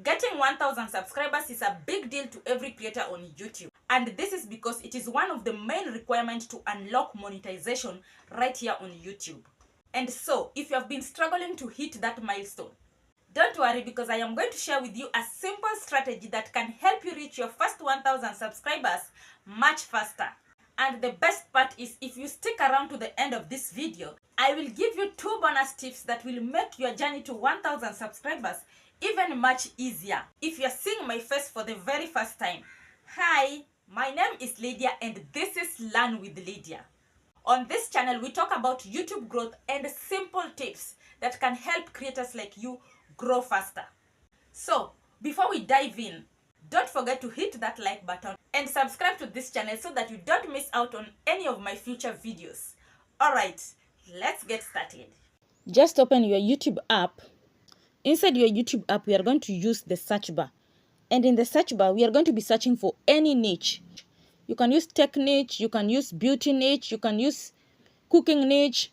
Getting 1000 subscribers is a big deal to every creator on YouTube. And this is because it is one of the main requirements to unlock monetization right here on YouTube. And so, if you have been struggling to hit that milestone, don't worry, because I am going to share with you a simple strategy that can help you reach your first 1000 subscribers much faster. And the best part is, if you stick around to the end of this video, I will give you 2 bonus tips that will make your journey to 1000 subscribers even much easier. If you're seeing my face for the very first time, hi, my name is Lydia and this is Learn with Lydia. On this channel, we talk about YouTube growth and simple tips that can help creators like you grow faster. So, before we dive in, don't forget to hit that like button and subscribe to this channel so that you don't miss out on any of my future videos. Alright, let's get started. Just open your YouTube app. Inside your YouTube app, we are going to use the search bar. And in the search bar, we are going to be searching for any niche. You can use tech niche, you can use beauty niche, you can use cooking niche,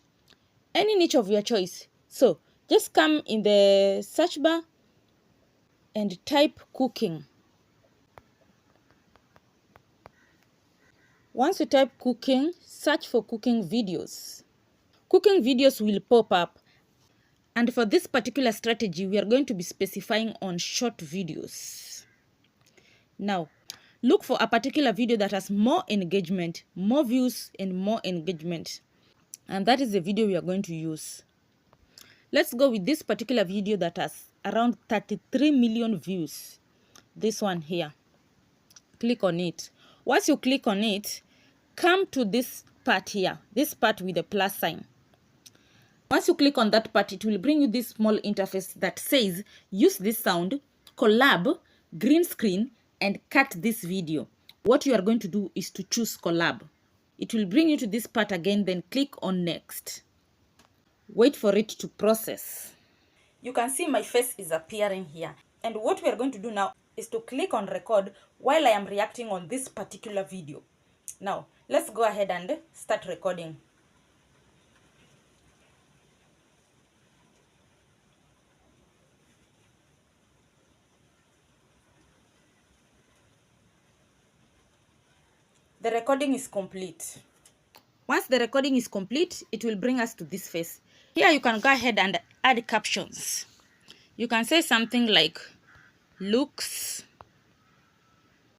any niche of your choice. So, just come in the search bar and type cooking. Once you type cooking, search for cooking videos. Cooking videos will pop up. And for this particular strategy, we are going to be specifying on short videos. Now, look for a particular video that has more engagement, more views, and more engagement. And that is the video we are going to use. Let's go with this particular video that has around 33 million views. This one here. Click on it. Once you click on it, come to this part here. This part with the plus sign. Once you click on that part, it will bring you this small interface that says, use this sound, collab, green screen, and cut this video. What you are going to do is to choose collab. It will bring you to this part again, then click on next. Wait for it to process. You can see my face is appearing here. And what we are going to do now is to click on record while I am reacting on this particular video. Now, let's go ahead and start recording. The recording is complete. Once the recording is complete, it will bring us to this face. Here you can go ahead and add captions. You can say something like, looks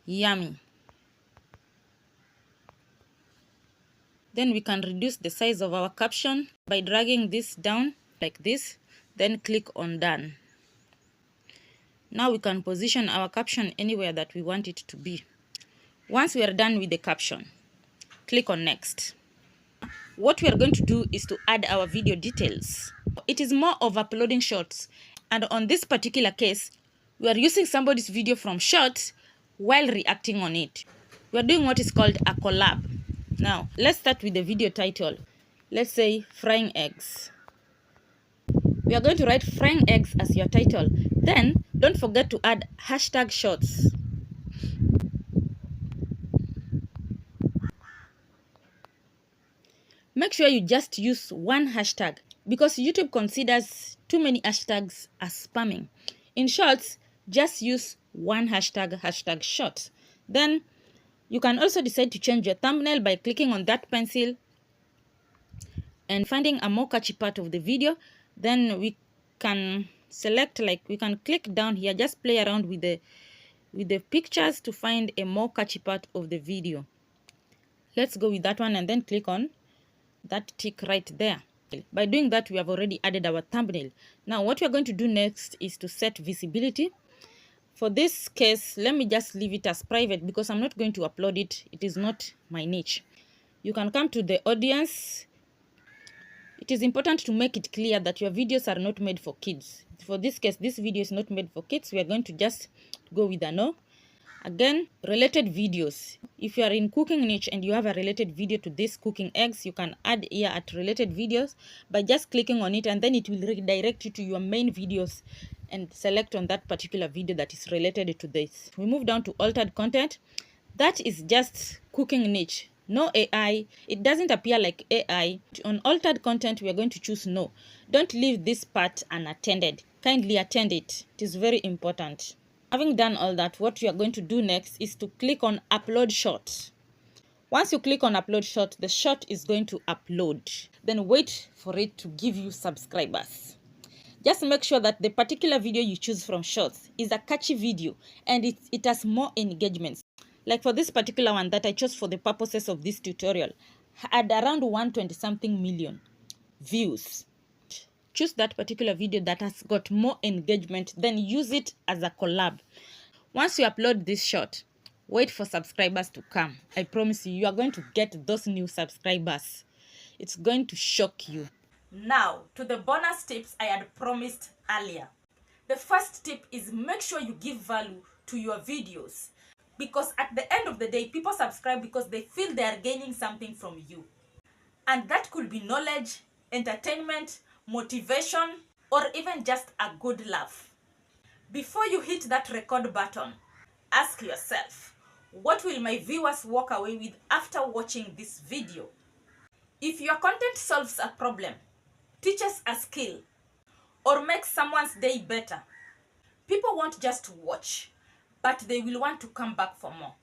yummy. Then we can reduce the size of our caption by dragging this down like this, then click on done. Now we can position our caption anywhere that we want it to be. Once we are done with the caption, click on next. What we are going to do is to add our video details. It is more of uploading shorts, and on this particular case, we are using somebody's video from shorts while reacting on it. We are doing what is called a collab. Now, let's start with the video title. Let's say frying eggs. We are going to write frying eggs as your title. Then, don't forget to add hashtag shorts. Make sure you just use one hashtag because YouTube considers too many hashtags as spamming. In shorts, just use one hashtag, hashtag shorts. Then you can also decide to change your thumbnail by clicking on that pencil and finding a more catchy part of the video. Then we can select, like we can click down here, just play around with the pictures to find a more catchy part of the video. Let's go with that one and then click on that tick right there. By doing that, we have already added our thumbnail. Now what we are going to do next is to set visibility. For this case, let me just leave it as private because I'm not going to upload it. It is not my niche. You can come to the audience. It is important to make it clear that your videos are not made for kids. For this case, this video is not made for kids. We are going to just go with a no. Again, related videos. If you are in cooking niche and you have a related video to this cooking eggs, you can add here at related videos by just clicking on it, and then it will redirect you to your main videos and select on that particular video that is related to this. We move down to altered content. That is just cooking niche. No AI. It doesn't appear like AI. On altered content, we are going to choose no. Don't leave this part unattended. Kindly attend it. It is very important. Having done all that, what you are going to do next is to click on upload short. Once you click on upload short, the short is going to upload. Then wait for it to give you subscribers. Just make sure that the particular video you choose from shorts is a catchy video and it has more engagements. Like for this particular one that I chose for the purposes of this tutorial, had around 120 something million views. Choose that particular video that has got more engagement, then use it as a collab. Once you upload this short, wait for subscribers to come. I promise you, you are going to get those new subscribers. It's going to shock you. Now, to the bonus tips I had promised earlier. The first tip is make sure you give value to your videos. Because at the end of the day, people subscribe because they feel they are gaining something from you. And that could be knowledge, entertainment, motivation, or even just a good laugh. Before you hit that record button, ask yourself, what will my viewers walk away with after watching this video? If your content solves a problem, teaches a skill, or makes someone's day better, people won't just watch, but they will want to come back for more.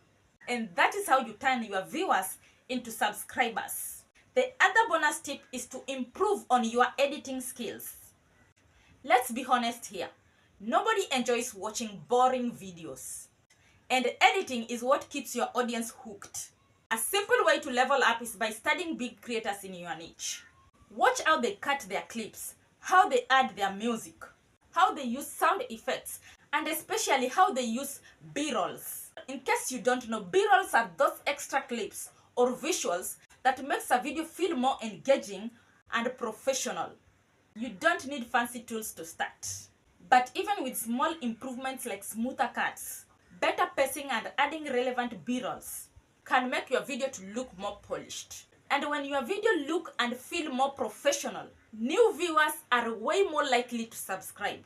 And that is how you turn your viewers into subscribers. The other bonus tip is to improve on your editing skills. Let's be honest here. Nobody enjoys watching boring videos. And editing is what keeps your audience hooked. A simple way to level up is by studying big creators in your niche. Watch how they cut their clips, how they add their music, how they use sound effects, and especially how they use B-rolls. In case you don't know, B-rolls are those extra clips or visuals that makes a video feel more engaging and professional. You don't need fancy tools to start. But even with small improvements like smoother cuts, better pacing and adding relevant B-rolls can make your video to look more polished. And when your video look and feel more professional, new viewers are way more likely to subscribe.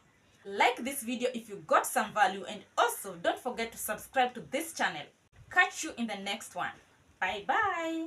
Like this video if you got some value, and also don't forget to subscribe to this channel. Catch you in the next one. Bye bye.